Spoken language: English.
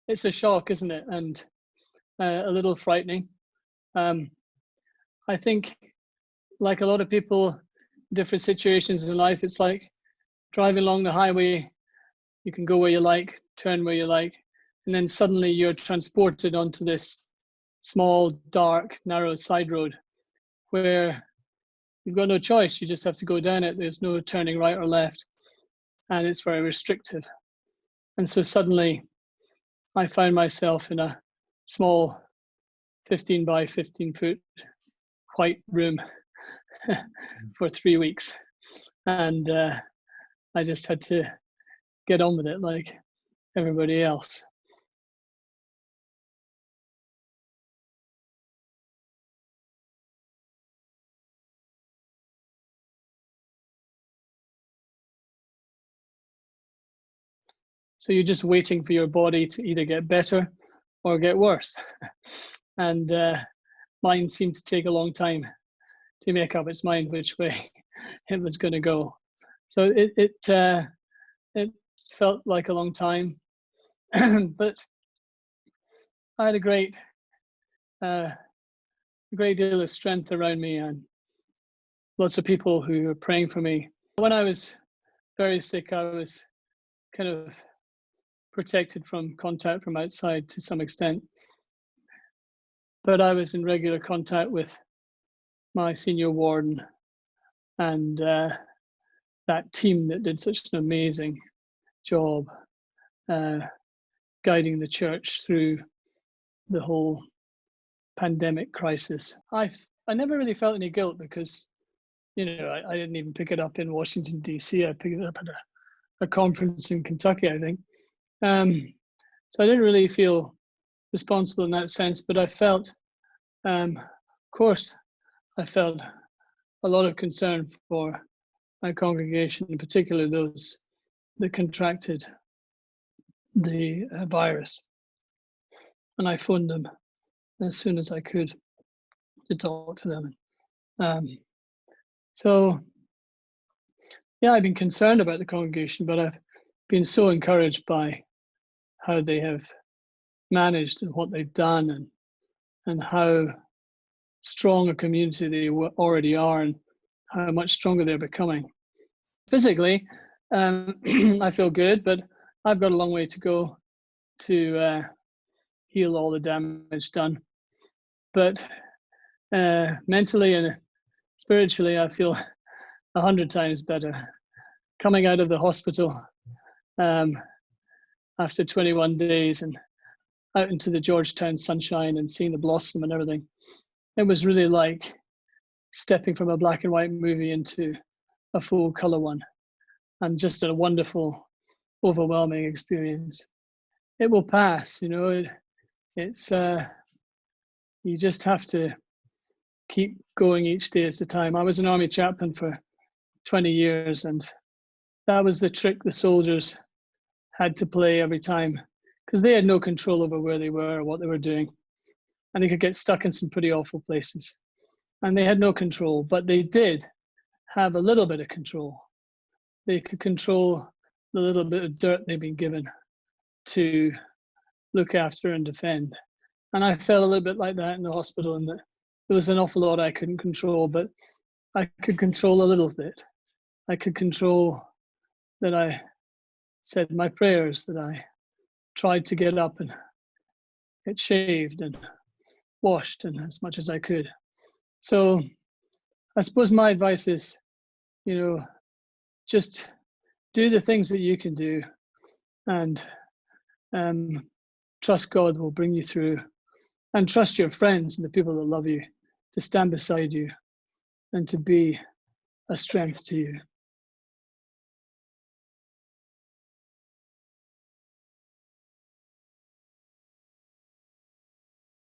it's a shock, isn't it? And a little frightening. I think, like a lot of people, different situations in life, it's like driving along the highway. You can go where you like, turn where you like, and then suddenly you're transported onto this small, dark, narrow side road where you've got no choice. You just have to go down it. There's no turning right or left, and it's very restrictive. And so suddenly I found myself in a small 15 by 15 foot white room for 3 weeks. And I just had to get on with it like everybody else. So you're just waiting for your body to either get better or get worse. And mine seemed to take a long time to make up its mind which way it was going to go. So it felt like a long time, but I had a great deal of strength around me and lots of people who were praying for me. When I was very sick, I was kind of protected from contact from outside to some extent. But I was in regular contact with my senior warden and that team that did such an amazing job guiding the church through the whole pandemic crisis. I never really felt any guilt because, I didn't even pick it up in Washington, D.C. I picked it up at a conference in Kentucky, I think. So I didn't really feel responsible in that sense, but I felt, of course, I felt a lot of concern for my congregation, in particular those that contracted the virus. And I phoned them as soon as I could to talk to them. So, yeah, I've been concerned about the congregation, but I've been so encouraged by how they have managed and what they've done and how strong a community they already are and how much stronger they're becoming. Physically, I feel good, but I've got a long way to go to heal all the damage done. But mentally and spiritually, I feel 100 times better. Coming out of the hospital after 21 days and out into the Georgetown sunshine and seeing the blossom and everything, it was really like stepping from a black and white movie into a full color one, and just a wonderful, overwhelming experience. It will pass, it's you just have to keep going each day at a time. I was an army chaplain for 20 years, and that was the trick the soldiers had to play every time, because they had no control over where they were or what they were doing, and they could get stuck in some pretty awful places, and they had no control, but they did have a little bit of control. They could control the little bit of dirt they've been given to look after and defend. And I felt a little bit like that in the hospital, and that there was an awful lot I couldn't control, but I could control a little bit. I could control that I said my prayers, that I tried to get up and get shaved and washed and as much as I could. So I suppose my advice is, just do the things that you can do, and trust God will bring you through, and trust your friends and the people that love you to stand beside you and to be a strength to you.